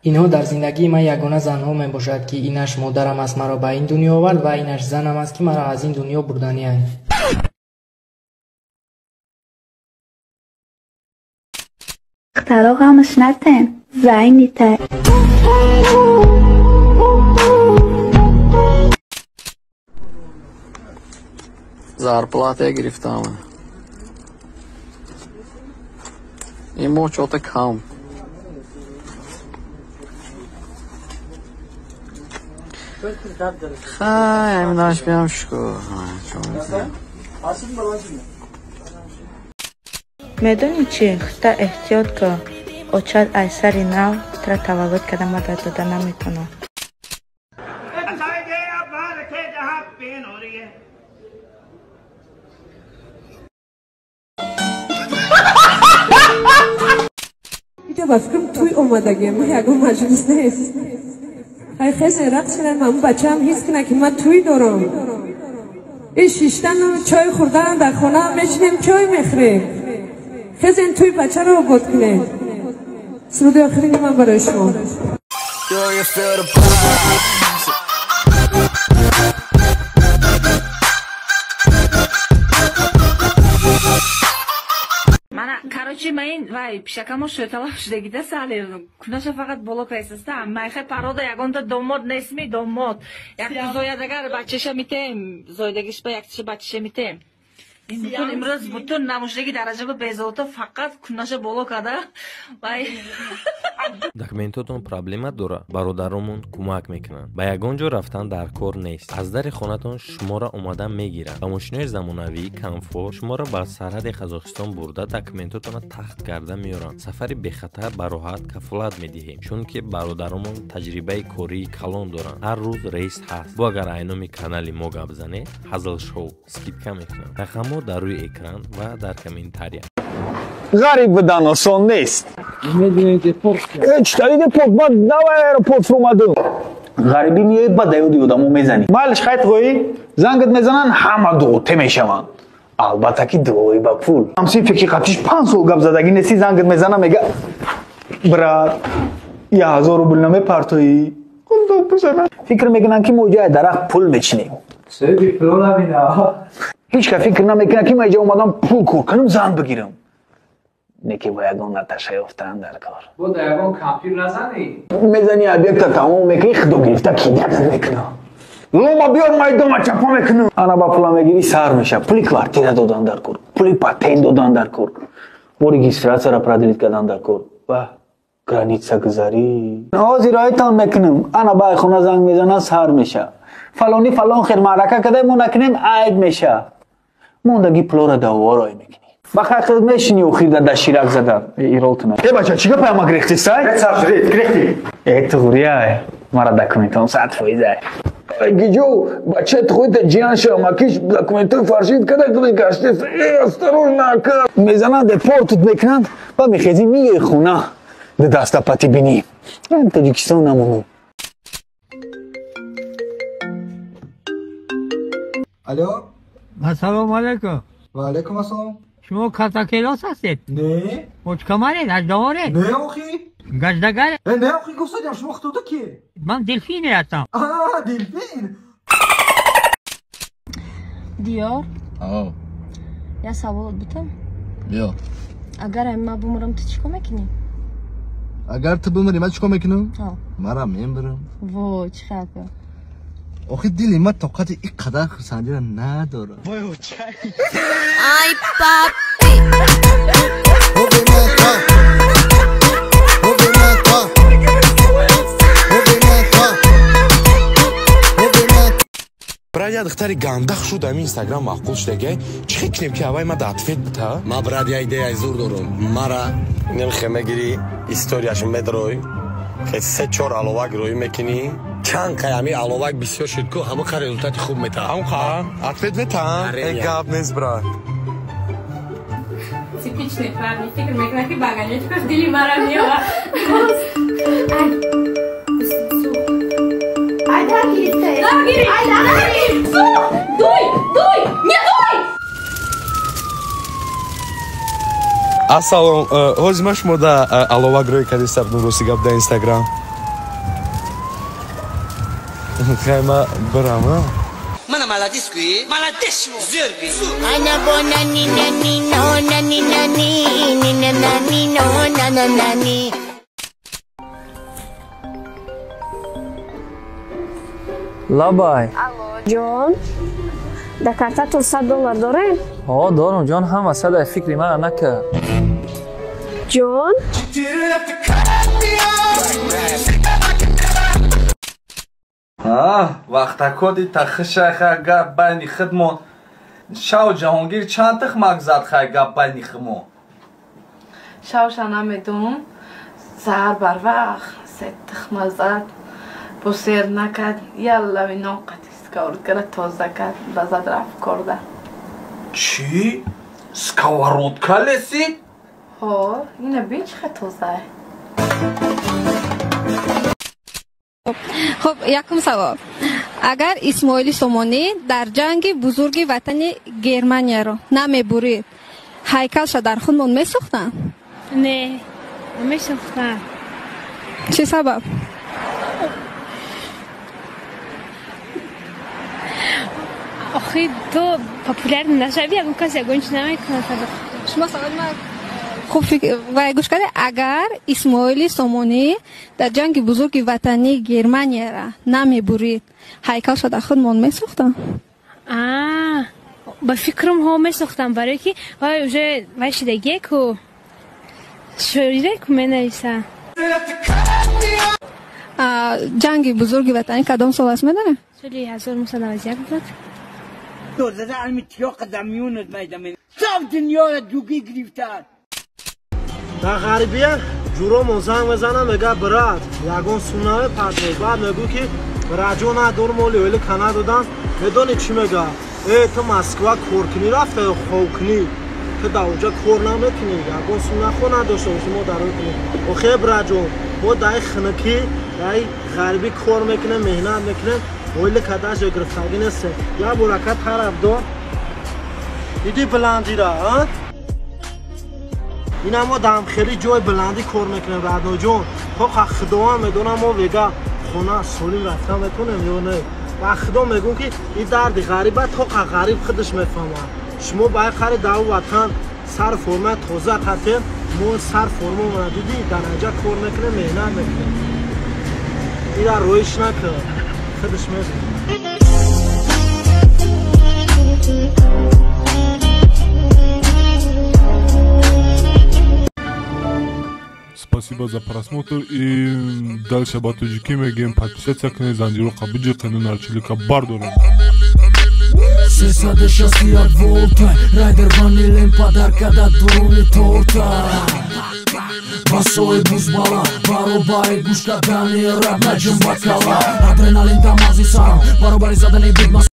اینها در زندگی من یگانه زنها می باشد که اینش مادرم است مرا به این دنیا آورد و اینش زنم است که مرا از این دنیا بردنی است. اختراقم شنتم زینیته Зарплата грифтама. Ему что-то кам. Хай, наш пьямшку. میدونی چی؟ خطا احتیاط کن. اوچاد ایسری نو تر تولد کدام مدت داده نمیتونم. اینجا بفکرم توی اومدگی ما یکم مجلس نیست. خیلی رقص کنن من بچه هم حس کنه که من توی دارم. این شیشتن چای خوردن در خونه میشنیم چای میخوریم. خیلی این توی بچه رو آباد کنه. سرود آخری من برای شما. Короче, mein, weil пишакамо шойтала шудагида сали, кунаша фақат боло песаста, майхе парода ягонда домод несми домод. Як зоядагар бачеша митем, зоядагиш ба як бачеша митем. Бутун имрӯз бутун намушдаги дараҷаго безовта фақат кунаша боло када. Вай. Документотон проблема дора, бародаромон кӯмак мекунанд. Ба ягон ҷо рафтан дар кор нест. Аз дари хонатон шуморо омадан мегиранд. Ба мошинои замонавӣ камфор шуморо ба сарҳади Қазоқистон бурда документотонро тахт карда меоранд. Сафари бехатар ба роҳат кафолат медиҳем, чунки бародаромон таҷрибаи кории калон доранд. Ҳар рӯз рейс ҳаст. Бо агар айноми канали мо гап занед, ҳазл шоу скидка мекунанд. Рақамҳо дар рӯи экран ва дар комментария. غریب بودن آسان نیست. اشترید پورت من نوای ایرپورت اومدم. غریبی میای با دیودی آدمو میزنی. مالش خیلی خوبی؟ زنگت میزنن همه دوته میشون. البته که دوی با پول. همسی فکری قبلش 5 سال گپ زدگی نسی زنگت میزنن میگه برات 1000 روبل نمی پرتویی. خدا بزنن. فکر میکنن که موجه درخت پول میچینیم. سیدی پول نمینا. هیچ که فکر نمیکنه که من اینجا اومدم پول کار کنم زن بگیرم. نکی با یگان نتشه افتن در کار. با یگان کامپیوتر نزنی؟ میزنی ابیکت تمام میکنی خدو گرفته کیدت میکنه. لوما بیار مایدوم چپا میکنه. انا با پولا میگیری سر میشه. پولی کوارتیره دادن در کار. پولی پاتین دادن در کار. و رجیستراسیون را پردلیت کردن در کار. و گرانیتسا گذاری. آزی رایتان میکنم. انا با خونه زنگ میزنن سر میشه. فلانی فلان خیر معرکه کده ما نکنیم عید میشه. موندگی پلور دوارای میکنی. بخاطر میشینی و خیلی در شیرک زدن. ایرالتونه. ای بچه چیکار پیام گرفتی سای؟ رسالت گرفتی. ای تو غوریه. مرا دکومنتون ساعت فایده. گیجو بچه خودت جیان شو ماکیش دکومنتون فرشید کده کلی گشتی. ای استرون نکن. میزنن دپورتت میکنن و میخیزی میگه خونه. ده دستا پاتی بینی. این تاجیکستان نمونو. الو. السلام علیکم. و علیکم السلام. شما کاتا کلاس هستید؟ نه. مچکمانید؟ اجدهاره؟ نه آخی. گجدگره؟ نه آخی گفتم شما خطوطه کیه؟ من دلفینی هستم. دلفین. دیار؟ آه. یه سوال بودم. بیا. اگر من بمیرم تو چیکار میکنی؟ اگر تو بمیری من چیکار میکنم؟ مرا میبرم. وای چه خفه. آخه دلی من طاقت این قدر خرسندی را ندارم. وای چای. ای پاپی. برای دختری گندخ شد امی اینستاگرام معقول شده چه کنیم که اوای ما داتفیت بتا ما برای ایده ای زور دارم مرا نمیخوام گیری استوریاش مدروی که 3-4 علاوه گروی میکنی چند قیامی علاوه بسیار شد که همه کار رزولتات خوب میتا همون قا اتفیت بتا گاب نیست برای Типичный парень, фигур мекнаки баганет, как дили марамела. Ай, дорогие, ай, дуй, не дуй! Ассалом, ҳозир ма шумо да алова грои кади сабну росигап да Инстаграм. Xayma birama. Mana maladisku, maladismo, zerbi. Ana bonani nani no nani nani nini nani no nana nani. Labay. جان در کارتتون $100 داره؟ دارم جان هم وسط فکری من نکرد جان وقتا کدی تخش خا گپ بینی خدمون شاو جهانگیر چند تخ مگزد خا گپ بینی خمون شاوشا نمیدونم سهر بر وقت ست مزد بسیر نکد یلا وی ناقتی سکاورد تازه کرد بزد رفت کرده چی؟ سکاورودکا لسی؟ ها اینه بیچ خیلی تازه خب یکم سوال اگر اسماعیل سومانی در جنگ بزرگ وطن گرمانیا رو نمیبرید هیکلش در خودمون میسوختن؟ نه نمیسوختن. چه سبب؟ آخه تو پاپولر نشوی اگه کسی گونج نمیکنه. شما سوال ما خوب وای گوش کنید اگر اسماعیل سومانی در جنگ بزرگ وطنی گرمانیا را نمیبرید هیکلش در خودمون میسوختن؟ با فکرم ها میسوختن برای که وای شدگی کو شوریده کو مینویسه. جنگ بزرگ وطنی کدام سال است میدونه؟ سالی 1991 بود. دوزده علمی تیا قدمیونت میدمین سب دنیا دوگی گریفتن در غریبیه جورو زنگ بزنم میگه برات یگون سونامه پرده بعد میگو که راجو ندار مولی ولی کنه دادن میدونی چی میگه ای تو مسکوه کور کنی رفته یا خو کنی تو در اونجا کور نمیکنی یگون سونه خو نداشته باشی ما در اون کنی و خیب راجو ما در خنکی در غریبی کور میکنه مهنت میکنه ولی کداش گرفتگی نیست یا برکت طرف دار دیدی بلندی را ها این اما دم خیلی جای بلندی کار میکنه رادنو جون تو خدا هم میدونم ما وگا خونه سولیم رفتن میکنم یا نه و خدا میگون که این درد غریبه تو غریب خودش میفهمه شما باید خری در وطن سر فرمه تازه قطعه ما سر فرمه من دیدی در اینجا کار میکنه مهنت میکنه این در رویش نکنه خودش میدونه Спасибо за просмотр и дальше батуджики мегем подписаться к Занжиру Кабуджи канал Чилика Бардору. Сесаде шасти от волта, райдер ванилен подарка да дуруни торта. Басой бузбала, баробари гушта дани раб наджим бакала. Адреналин дамази сам, баробари задани бигмас.